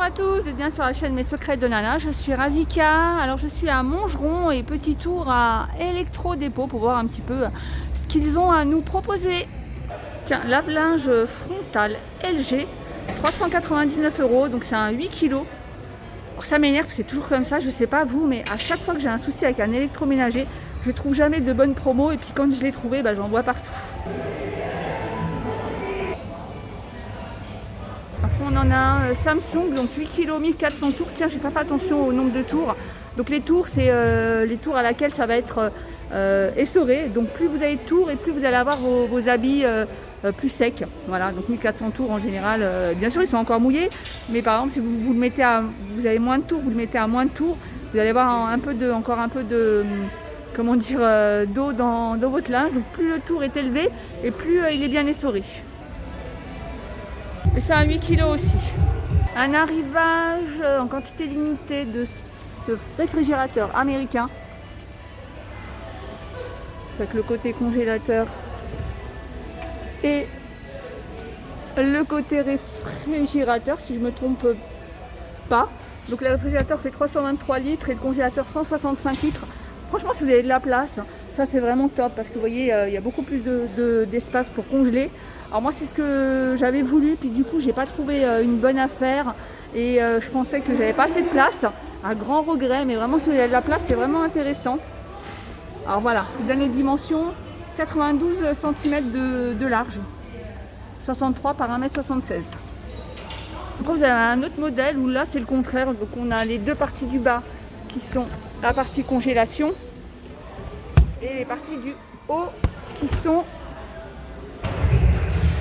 Bonjour à tous, vous êtes bien sur la chaîne Mes Secrets de Nana, je suis Razika. Alors je suis à Montgeron et petit tour à Electro-Dépôt pour voir un petit peu ce qu'ils ont à nous proposer. Tiens, lave-linge frontal LG, 399 €, donc c'est un 8 kg. Alors ça m'énerve, c'est toujours comme ça, je sais pas vous, mais à chaque fois que j'ai un souci avec un électroménager, je trouve jamais de bonnes promos et puis quand je l'ai trouvé, j'en vois partout. On en a un Samsung, donc 8 kg, 1400 tours. Tiens, j'ai pas fait attention au nombre de tours. Donc les tours, c'est les tours à laquelle ça va être essoré. Donc plus vous avez de tours et plus vous allez avoir vos habits plus secs. Voilà, donc 1400 tours en général. Bien sûr, ils sont encore mouillés, mais par exemple, si vous le mettez à, vous avez moins de tours, vous le mettez à moins de tours, vous allez avoir encore un peu de comment dire, d'eau dans votre linge. Donc plus le tour est élevé et plus il est bien essoré. Et c'est un 8 kg aussi. Un arrivage en quantité limitée de ce réfrigérateur américain. Avec le côté congélateur et le côté réfrigérateur, si je ne me trompe pas. Donc le réfrigérateur fait 323 litres et le congélateur 165 litres. Franchement, si vous avez de la place, ça c'est vraiment top parce que vous voyez, il y a beaucoup plus d'espace pour congeler. Alors moi c'est ce que j'avais voulu, puis du coup j'ai pas trouvé une bonne affaire et je pensais que j'avais pas assez de place, un grand regret, mais vraiment si vous avez de la place c'est vraiment intéressant. Alors voilà, je vous donne les dimensions, 92 cm de large, 63 par 1,76 m. Après vous avez un autre modèle où là c'est le contraire, donc on a les deux parties du bas qui sont la partie congélation et les parties du haut qui sont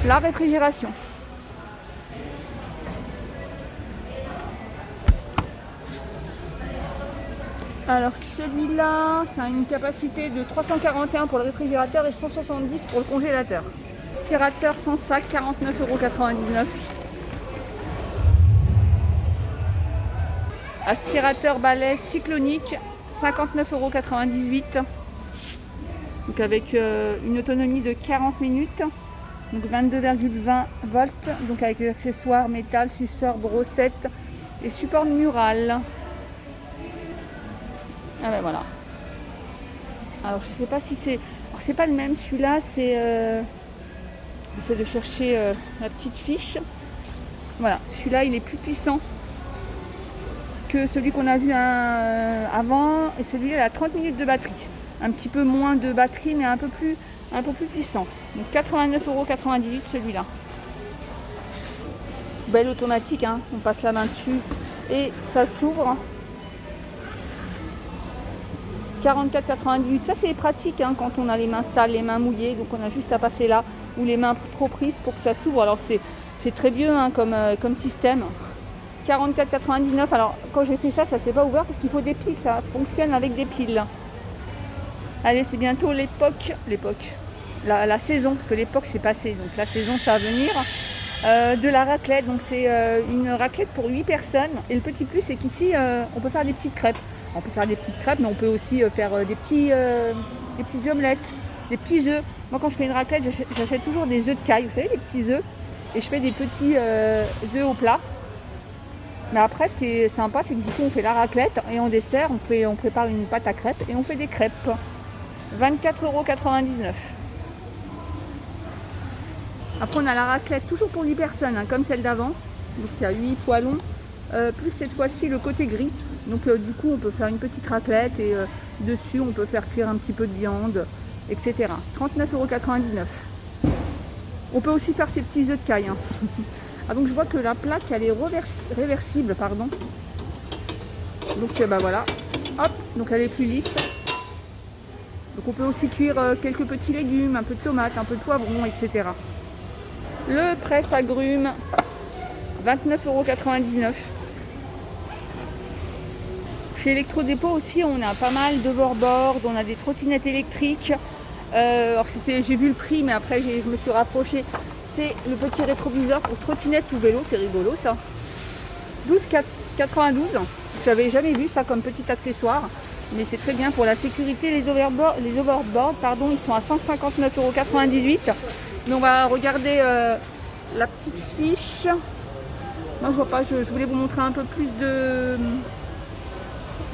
la réfrigération. Alors celui-là, ça a une capacité de 341 pour le réfrigérateur et 170 pour le congélateur. Aspirateur sans sac, 49,99 €. Aspirateur balai cyclonique, 59,98 €. Donc avec une autonomie de 40 minutes. Donc 22,20 volts, donc avec les accessoires métal, suceur, brossette et support mural. Ah ben voilà. Alors je sais pas si c'est... Alors c'est pas le même, celui-là c'est... J'essaie de chercher la petite fiche. Voilà, celui-là il est plus puissant que celui qu'on a vu avant. Et celui-là il a 30 minutes de batterie. Un petit peu moins de batterie mais un peu plus puissant. Donc 89,98 € celui-là. Belle automatique, hein. On passe la main dessus et ça s'ouvre. 44,98 €. Ça c'est pratique hein, quand on a les mains sales, les mains mouillées. Donc on a juste à passer là ou les mains trop prises pour que ça s'ouvre. Alors c'est très vieux hein, comme système. 44,99 €. Alors quand j'ai fait ça, ça s'est pas ouvert parce qu'il faut des piles. Ça fonctionne avec des piles. Allez, c'est bientôt la saison, parce que l'époque c'est passé, donc la saison ça va venir. De la raclette, donc c'est une raclette pour 8 personnes. Et le petit plus c'est qu'ici on peut faire des petites crêpes. On peut faire des petites crêpes, mais on peut aussi faire des petites omelettes, des petits œufs. Moi quand je fais une raclette, j'achète toujours des œufs de caille, vous savez les petits œufs. Et je fais des petits œufs au plat. Mais après ce qui est sympa c'est que du coup on fait la raclette et en dessert on prépare une pâte à crêpes et on fait des crêpes. 24,99 €. Après on a la raclette toujours pour 8 personnes hein, comme celle d'avant. Donc il y a 8 poêlons plus cette fois-ci le côté gris. Donc du coup on peut faire une petite raclette et dessus on peut faire cuire un petit peu de viande, etc. 39,99 €. On peut aussi faire ces petits œufs de caille hein. Ah, donc je vois que la plaque elle est réversible pardon. Donc voilà, hop, donc elle est plus lisse. Donc on peut aussi cuire quelques petits légumes, un peu de tomates, un peu de poivron, etc. Le presse-agrumes, 29,99 €. Chez Electro-Dépôt aussi, on a pas mal d'overboard, on a des trottinettes électriques. Alors j'ai vu le prix, mais après je me suis rapprochée. C'est le petit rétroviseur pour trottinette ou vélo, c'est rigolo ça. 12,92 €. J'avais jamais vu ça comme petit accessoire. Mais c'est très bien pour la sécurité. Les overboards, ils sont à 159,98 €. Mais on va regarder la petite fiche. Moi je vois pas, je voulais vous montrer un peu plus de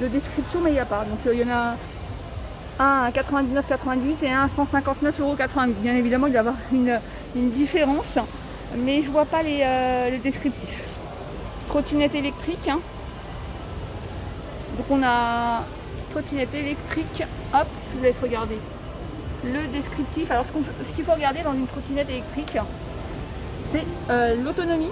description, mais il n'y a pas. Donc il y en a un à 99,98 et un à 159,88 €. Bien évidemment, il doit y avoir une différence, mais je vois pas les descriptifs. Trottinette électrique, hein. Donc on a trottinette électrique, hop, je vous laisse regarder le descriptif. Alors ce qu'il faut regarder dans une trottinette électrique, c'est l'autonomie,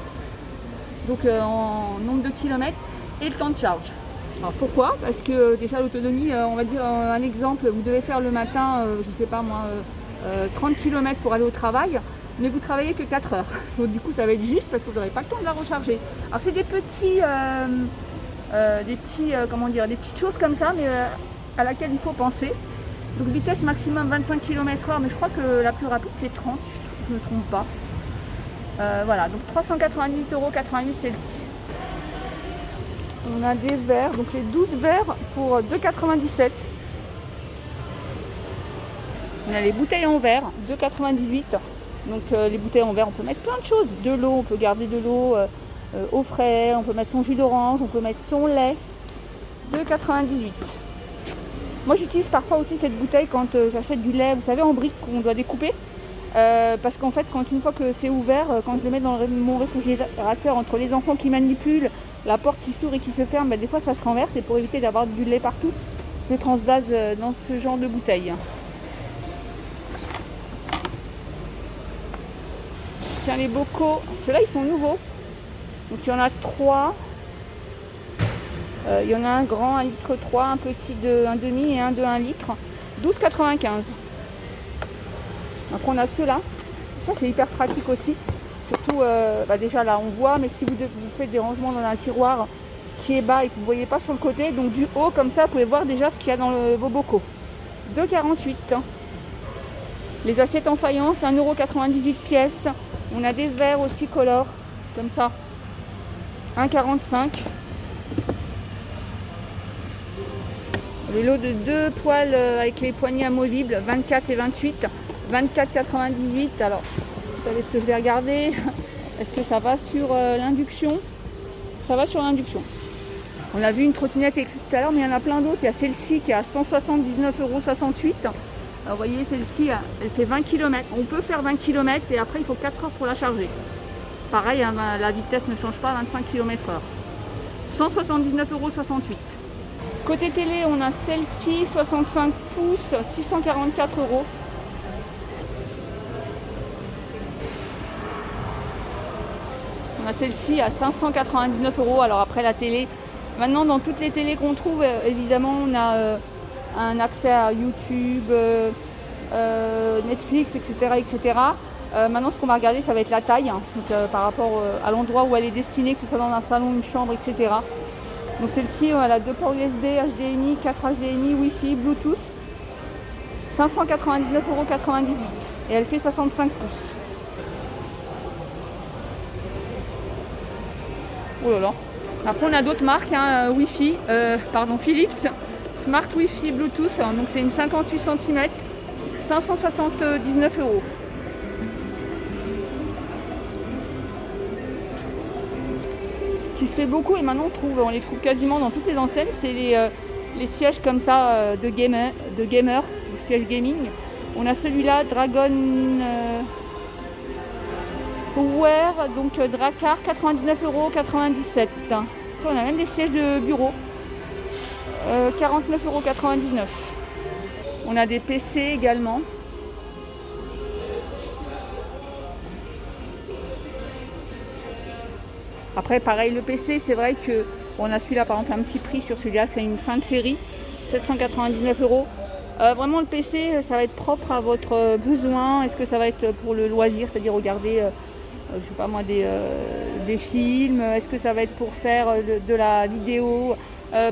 donc en nombre de kilomètres, et le temps de charge. Alors pourquoi? Parce que déjà l'autonomie, on va dire un exemple, vous devez faire le matin, je sais pas moi, 30 km pour aller au travail, mais vous travaillez que 4 heures. Donc du coup ça va être juste parce que vous n'aurez pas le temps de la recharger. Alors c'est des petites choses comme ça, mais à laquelle il faut penser. Donc vitesse maximum 25 km/h, mais je crois que la plus rapide c'est 30, je ne me trompe pas. Voilà, donc 398,88 € celle-ci. On a des verres, donc les 12 verres pour 2,97 €. On a les bouteilles en verre, 2,98 €. Donc les bouteilles en verre, on peut mettre plein de choses. De l'eau, on peut garder de l'eau au frais, on peut mettre son jus d'orange, on peut mettre son lait. 2,98 €. Moi j'utilise parfois aussi cette bouteille quand j'achète du lait, vous savez, en briques qu'on doit découper. Parce qu'en fait, une fois que c'est ouvert, quand je le mets dans mon réfrigérateur, entre les enfants qui manipulent, la porte qui s'ouvre et qui se ferme, des fois ça se renverse, et pour éviter d'avoir du lait partout, je le transvase dans ce genre de bouteille. Tiens, les bocaux, ceux-là ils sont nouveaux. Donc il y en a 3. Il y en a un grand, 1,3 litre, un petit de 1,5 et un de 1 litre. 12,95 €. Après on a ceux-là. Ça c'est hyper pratique aussi. Surtout, déjà là on voit, mais si vous faites des rangements dans un tiroir qui est bas et que vous ne voyez pas sur le côté, donc du haut comme ça, vous pouvez voir déjà ce qu'il y a dans vos bocaux. 2,48 €. Les assiettes en faïence, 1,98 € pièce. On a des verres aussi color, comme ça. 1,45 €. Les lots de 2 poêles avec les poignées amovibles, 24 et 28. 24,98 €. Alors, vous savez ce que je vais regarder. Est-ce que ça va sur l'induction? Ça va sur l'induction. On a vu une trottinette électrique tout à l'heure, mais il y en a plein d'autres. Il y a celle-ci qui est à 179,68 €. Vous voyez, celle-ci, elle fait 20 km. On peut faire 20 km et après, il faut 4 heures pour la charger. Pareil, hein, la vitesse ne change pas, 25 km/h. 179,68 €. Côté télé, on a celle-ci, 65 pouces, 644 €. On a celle-ci à 599 €. Alors après la télé, maintenant dans toutes les télés qu'on trouve, évidemment on a un accès à YouTube, Netflix, etc. etc. Maintenant ce qu'on va regarder, ça va être la taille, hein, donc, par rapport à l'endroit où elle est destinée, que ce soit dans un salon, une chambre, etc. Donc celle-ci, elle a 2 ports USB, HDMI, 4 HDMI, Wi-Fi, Bluetooth. 599,98 € et elle fait 65 pouces. Oh là là. Après on a d'autres marques, hein, Philips, Smart Wi-Fi Bluetooth, hein, donc c'est une 58 cm, 579 €. Qui se fait beaucoup et maintenant on les trouve quasiment dans toutes les enseignes, c'est les sièges comme ça de gamer, le siège gaming. On a celui-là, Dragon Wear, donc Dracar, 99,97 €. On a même des sièges de bureau, 49,99 €. On a des PC également. Après pareil, le PC, c'est vrai que on a celui-là par exemple un petit prix sur celui-là, c'est une fin de série, 799 €. Vraiment le PC, ça va être propre à votre besoin. Est-ce que ça va être pour le loisir, c'est-à-dire regarder je sais pas moi, des films? Est-ce que ça va être pour faire de la vidéo?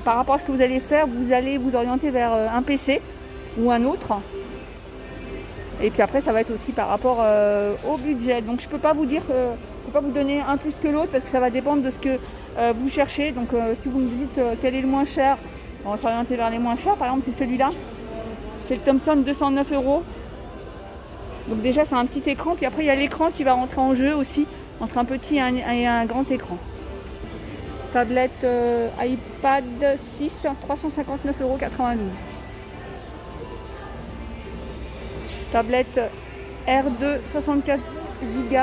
Par rapport à ce que vous allez faire, vous allez vous orienter vers un PC ou un autre. Et puis après, ça va être aussi par rapport au budget. Donc je peux pas vous dire, je peux pas vous donner un plus que l'autre parce que ça va dépendre de ce que vous cherchez. Donc si vous me dites quel est le moins cher, on va s'orienter vers les moins chers. Par exemple, c'est celui-là. C'est le Thomson, 209 €. Donc déjà c'est un petit écran, puis après il y a l'écran qui va rentrer en jeu aussi, entre un petit et un grand écran. tablette iPad 6, 359,92 €. Tablette R2 64 Go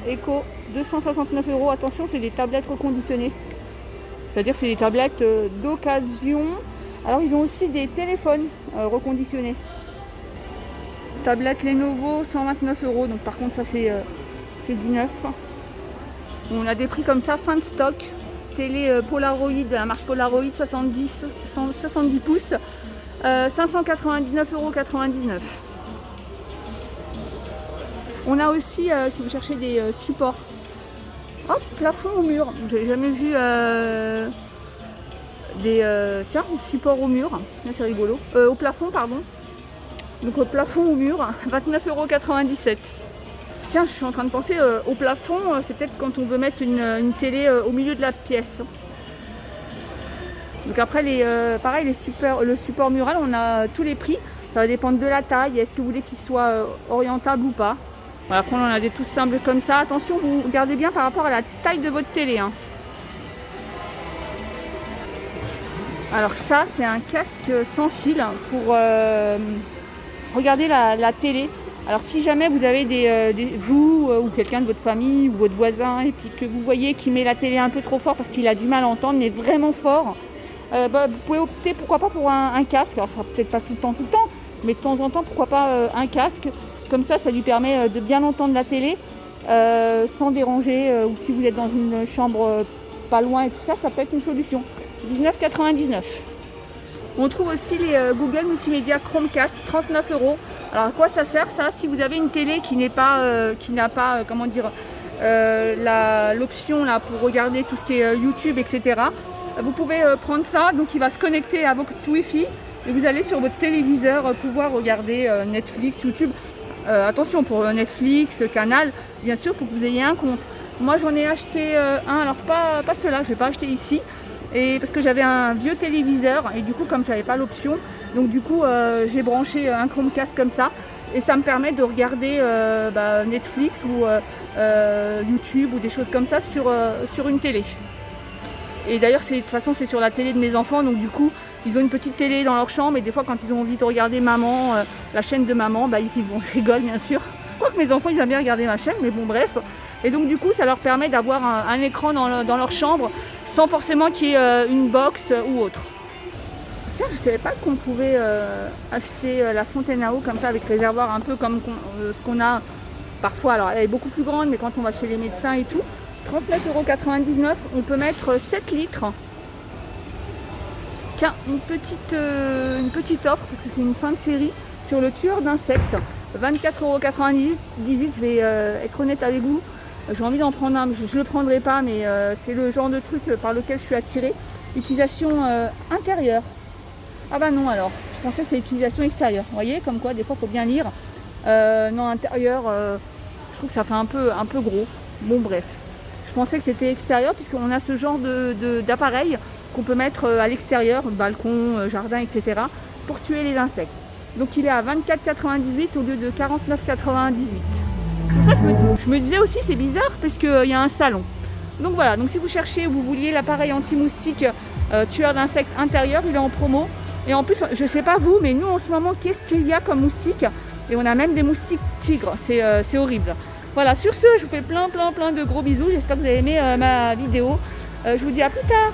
Eco 269 €. Attention, c'est des tablettes reconditionnées. C'est-à-dire que c'est des tablettes d'occasion. Alors ils ont aussi des téléphones reconditionnés. Tablette Lenovo 129 €. Donc par contre ça c'est du neuf. On a des prix comme ça, fin de stock. Télé Polaroid de la marque Polaroid 70 pouces, 599,99 €. On a aussi, si vous cherchez des supports, hop, plafond au mur. J'ai jamais vu des supports au mur. Là, c'est rigolo. Au plafond, pardon. Donc au plafond au mur, 29,97 €. Tiens, je suis en train de penser au plafond, c'est peut-être quand on veut mettre une télé au milieu de la pièce. Donc après, pareil, le support mural, on a tous les prix. Ça va dépendre de la taille. Est-ce que vous voulez qu'il soit orientable ou pas? Voilà, après, on en a des tout simples comme ça. Attention, vous regardez bien par rapport à la taille de votre télé. Hein. Alors ça, c'est un casque sans fil pour regarder la télé. Alors si jamais vous avez vous ou quelqu'un de votre famille ou votre voisin et puis que vous voyez qu'il met la télé un peu trop fort parce qu'il a du mal à entendre, mais vraiment fort, vous pouvez opter pourquoi pas pour un casque. Alors ça sera peut-être pas tout le temps, mais de temps en temps pourquoi pas un casque. Comme ça lui permet de bien entendre la télé sans déranger. Ou si vous êtes dans une chambre pas loin et tout ça, ça peut être une solution. 19,99 €. On trouve aussi les Google Multimédia Chromecast, 39 €. Alors à quoi ça sert ça? Si vous avez une télé qui n'a pas comment dire l'option là pour regarder tout ce qui est YouTube, etc. Vous pouvez prendre ça, donc il va se connecter à votre Wi-Fi et vous allez sur votre téléviseur pouvoir regarder Netflix, YouTube. Attention pour Netflix, Canal, bien sûr, il faut que vous ayez un compte. Moi j'en ai acheté un, alors pas celui-là, je ne l'ai pas acheté ici, et parce que j'avais un vieux téléviseur et du coup comme je n'avais pas l'option, donc du coup j'ai branché un Chromecast comme ça et ça me permet de regarder Netflix ou YouTube ou des choses comme ça sur une télé. Et d'ailleurs de toute façon c'est sur la télé de mes enfants, donc du coup ils ont une petite télé dans leur chambre et des fois quand ils ont envie de regarder maman, la chaîne de maman, ils y vont. Je rigole bien sûr. Je crois que mes enfants ils aiment bien regarder ma chaîne, mais bon bref. Et donc du coup ça leur permet d'avoir un écran dans leur chambre sans forcément qu'il y ait une box ou autre. Tiens, je ne savais pas qu'on pouvait acheter la fontaine à eau comme ça avec réservoir, un peu comme ce qu'on a parfois. Alors elle est beaucoup plus grande, mais quand on va chez les médecins et tout, 39,99 €, on peut mettre 7 litres. Tiens, une petite offre, parce que c'est une fin de série, sur le tueur d'insectes. 24,98 €. Je vais être honnête avec vous, j'ai envie d'en prendre un, je ne le prendrai pas, mais c'est le genre de truc par lequel je suis attirée. Utilisation intérieure. Ah bah non alors, je pensais que c'est utilisation extérieure. Vous voyez, comme quoi des fois il faut bien lire. Non, intérieur, je trouve que ça fait un peu gros. Bon bref, je pensais que c'était extérieur puisqu'on a ce genre d'appareil qu'on peut mettre à l'extérieur, balcon, jardin, etc. pour tuer les insectes. Donc il est à 24,98 € au lieu de 49,98 €. C'est pour ça que je me disais aussi c'est bizarre parce qu'il y a un salon. Donc voilà, donc si vous cherchez, vous vouliez l'appareil anti-moustique tueur d'insectes intérieur, il est en promo. Et en plus, je sais pas vous, mais nous en ce moment, qu'est-ce qu'il y a comme moustiques? Et on a même des moustiques tigres, c'est horrible. Voilà, sur ce, je vous fais plein de gros bisous. J'espère que vous avez aimé ma vidéo. Je vous dis à plus tard.